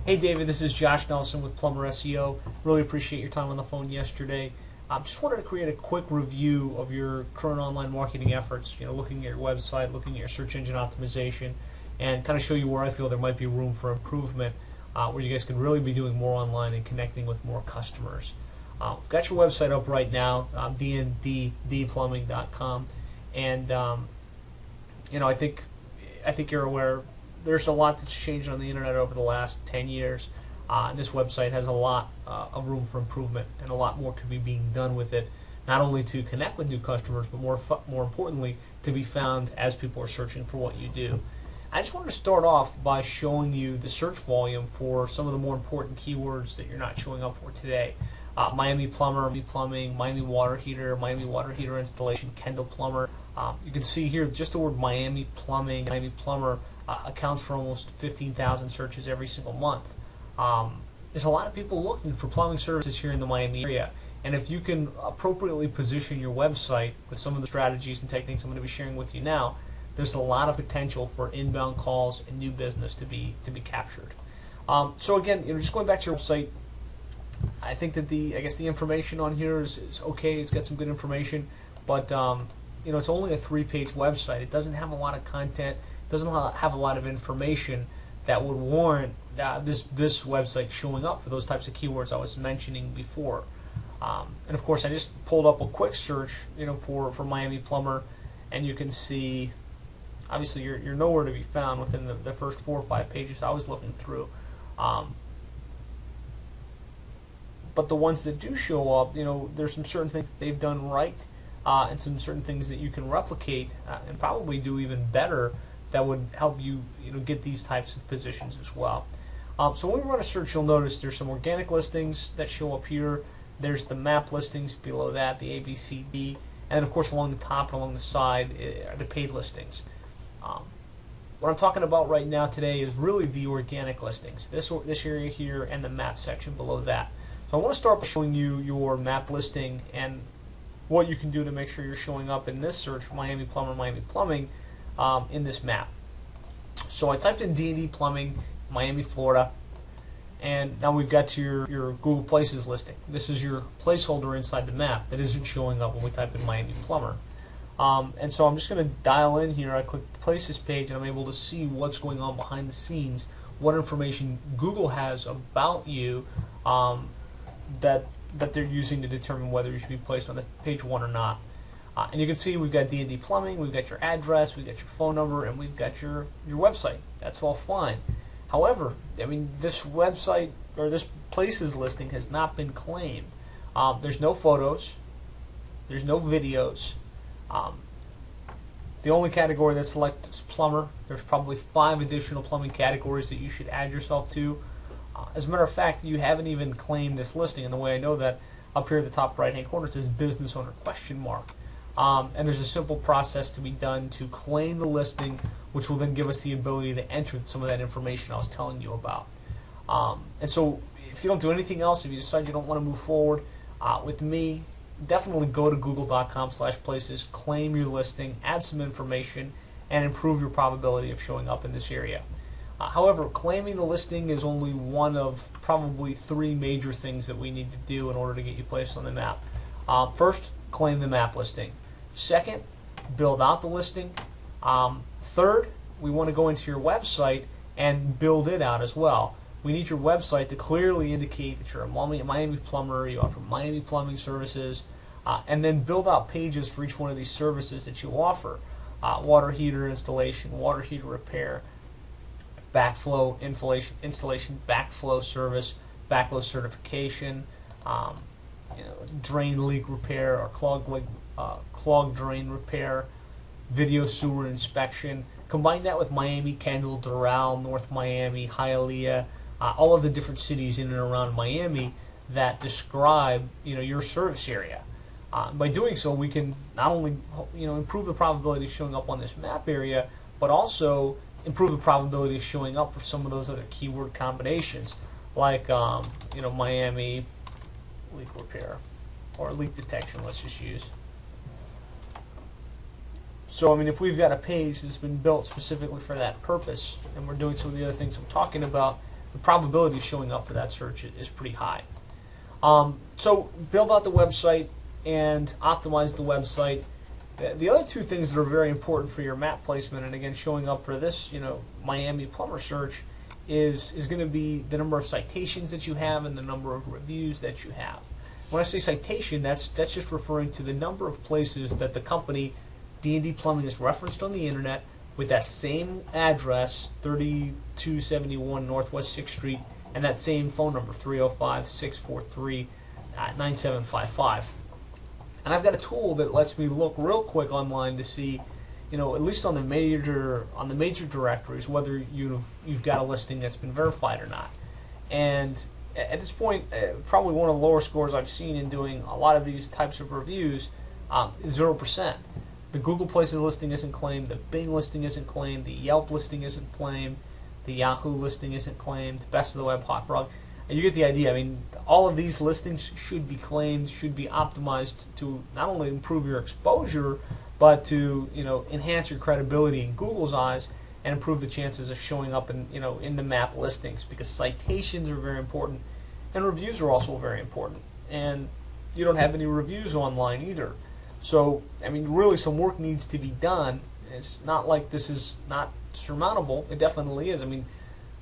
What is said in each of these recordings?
Hey David, this is Josh Nelson with Plumber SEO. Really appreciate your time on the phone yesterday. Just wanted to create a quick review of your current online marketing efforts. Looking at your website, looking at your search engine optimization, and kind of show you where I feel there might be room for improvement, where you guys can really be doing more online and connecting with more customers. We've got your website up right now, dnddplumbing.com, and I think you're aware. There's a lot that's changed on the internet over the last 10 years. And this website has a lot of room for improvement, and a lot more could be being done with it, not only to connect with new customers, but more importantly, to be found as people are searching for what you do. I just wanted to start off by showing you the search volume for some of the more important keywords that you're not showing up for today. Miami plumber, Miami plumbing, Miami water heater installation, Kendall plumber. You can see here just the word Miami plumbing, Miami plumber accounts for almost 15,000 searches every single month. There's a lot of people looking for plumbing services here in the Miami area, and if you can appropriately position your website with some of the strategies and techniques I'm going to be sharing with you now, there's a lot of potential for inbound calls and new business to be captured. So again, just going back to your website, I think that the information on here is okay. It's got some good information, but it's only a 3-page website. It doesn't have a lot of content. Doesn't have a lot of information that would warrant this website showing up for those types of keywords I was mentioning before. And of course, I just pulled up a quick search, for Miami plumber, and you can see, obviously, you're nowhere to be found within the first 4 or 5 pages I was looking through. But the ones that do show up, there's some certain things that they've done right, and some certain things that you can replicate and probably do even better, that would help you, get these types of positions as well. So when we run a search, you'll notice there's some organic listings that show up here. There's the map listings below that, the A, B, C, D, and then of course along the top and along the side are the paid listings. What I'm talking about right now today is really the organic listings, this area here and the map section below that. So I want to start by showing you your map listing and what you can do to make sure you're showing up in this search, Miami plumber, Miami plumbing, in this map. So I typed in D&D plumbing, Miami, Florida, and now we've got to your Google Places listing. This is your placeholder inside the map that isn't showing up when we type in Miami plumber. And so I'm just going to dial in here. I click the Places page, and I'm able to see what's going on behind the scenes, what information Google has about you that they're using to determine whether you should be placed on the page 1 or not. And you can see we've got D&D plumbing, we've got your address, we've got your phone number, and we've got your website. That's all fine. However, this website or this places listing has not been claimed. There's no photos, there's no videos. The only category that's selected is plumber. There's probably 5 additional plumbing categories that you should add yourself to. As a matter of fact, you haven't even claimed this listing, and the way I know that, up here at the top right-hand corner, it says business owner ? And there's a simple process to be done to claim the listing, which will then give us the ability to enter some of that information I was telling you about. And so if you don't do anything else, if you decide you don't want to move forward with me, definitely go to google.com/places, claim your listing, add some information, and improve your probability of showing up in this area. However, claiming the listing is only one of probably 3 major things that we need to do in order to get you placed on the map. First, claim the map listing. Second, build out the listing. Third, we want to go into your website and build it out as well. We need your website to clearly indicate that you're a Miami plumber, you offer Miami plumbing services, and then build out pages for each one of these services that you offer. Water heater installation, water heater repair, backflow installation, backflow service, backflow certification, drain leak repair or clogged drain repair, video sewer inspection. Combine that with Miami, Kendall, Doral, North Miami, Hialeah, all of the different cities in and around Miami that describe your service area. By doing so, we can not only improve the probability of showing up on this map area, but also improve the probability of showing up for some of those other keyword combinations, like Miami leak repair or leak detection. Let's just use. So if we've got a page that's been built specifically for that purpose, and we're doing some of the other things I'm talking about, the probability of showing up for that search is pretty high. So build out the website and optimize the website. The other two things that are very important for your map placement, and again showing up for this, Miami plumber search, is going to be the number of citations that you have and the number of reviews that you have. When I say citation, that's just referring to the number of places that the company D&D Plumbing is referenced on the internet with that same address, 3271 Northwest 6th Street, and that same phone number, 305-643-9755. And I've got a tool that lets me look real quick online to see, at least on the major directories, whether you've got a listing that's been verified or not. And at this point, probably one of the lower scores I've seen in doing a lot of these types of reviews is 0%. The Google Places listing isn't claimed, the Bing listing isn't claimed, the Yelp listing isn't claimed, the Yahoo listing isn't claimed, Best of the Web, Hot Frog. And you get the idea. I mean, all of these listings should be claimed, should be optimized to not only improve your exposure, but to enhance your credibility in Google's eyes and improve the chances of showing up in the map listings, because citations are very important and reviews are also very important. And you don't have any reviews online either. So, I mean, really some work needs to be done. It's not like this is not surmountable. It definitely is. I mean,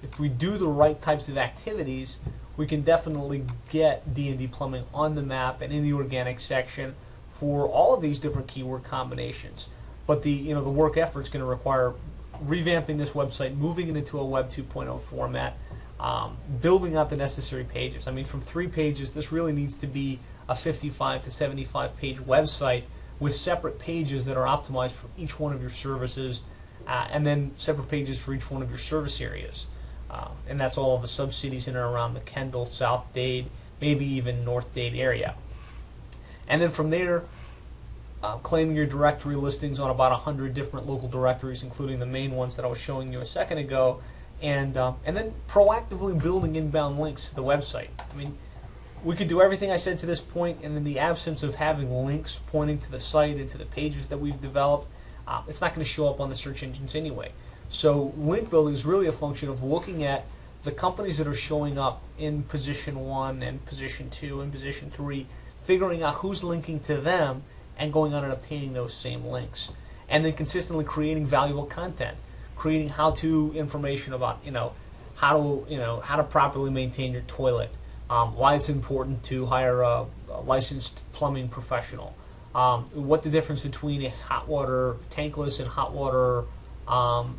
if we do the right types of activities, we can definitely get D&D Plumbing on the map and in the organic section for all of these different keyword combinations. But the work effort is going to require revamping this website, moving it into a Web 2.0 format, building out the necessary pages. I mean, from 3 pages, this really needs to be a 55 to 75 page website with separate pages that are optimized for each one of your services, and then separate pages for each one of your service areas. And that's all of the sub-cities in and around the Kendall, South Dade, maybe even North Dade area. And then from there, claiming your directory listings on about 100 different local directories, including the main ones that I was showing you a second ago, and then proactively building inbound links to the website. I mean, we could do everything I said to this point, and in the absence of having links pointing to the site and to the pages that we've developed, it's not going to show up on the search engines anyway. So link building is really a function of looking at the companies that are showing up in position 1 and position 2 and position 3, figuring out who's linking to them and going on and obtaining those same links. And then consistently creating valuable content, creating how-to information about how to properly maintain your toilet, why it's important to hire a licensed plumbing professional, what the difference between a hot water tankless and hot water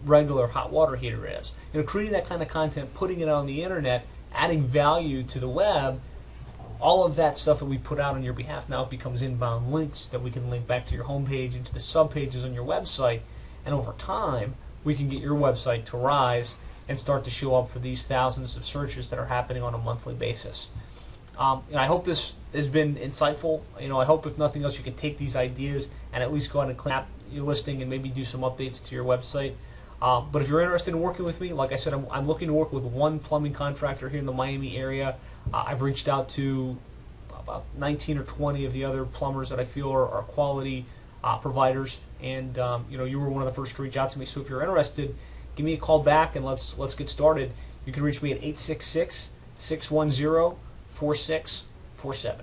regular hot water heater is. Creating that kind of content, putting it on the internet, adding value to the web, all of that stuff that we put out on your behalf now becomes inbound links that we can link back to your homepage and to the sub-pages on your website, and over time we can get your website to rise and start to show up for these thousands of searches that are happening on a monthly basis. I hope this has been insightful. I hope if nothing else you can take these ideas and at least go ahead and clean up your listing and maybe do some updates to your website. But if you're interested in working with me, like I said, I'm looking to work with one plumbing contractor here in the Miami area. I've reached out to about 19 or 20 of the other plumbers that I feel are quality providers, and you were one of the first to reach out to me. So if you're interested, give me a call back and let's get started. You can reach me at 866-610-4647.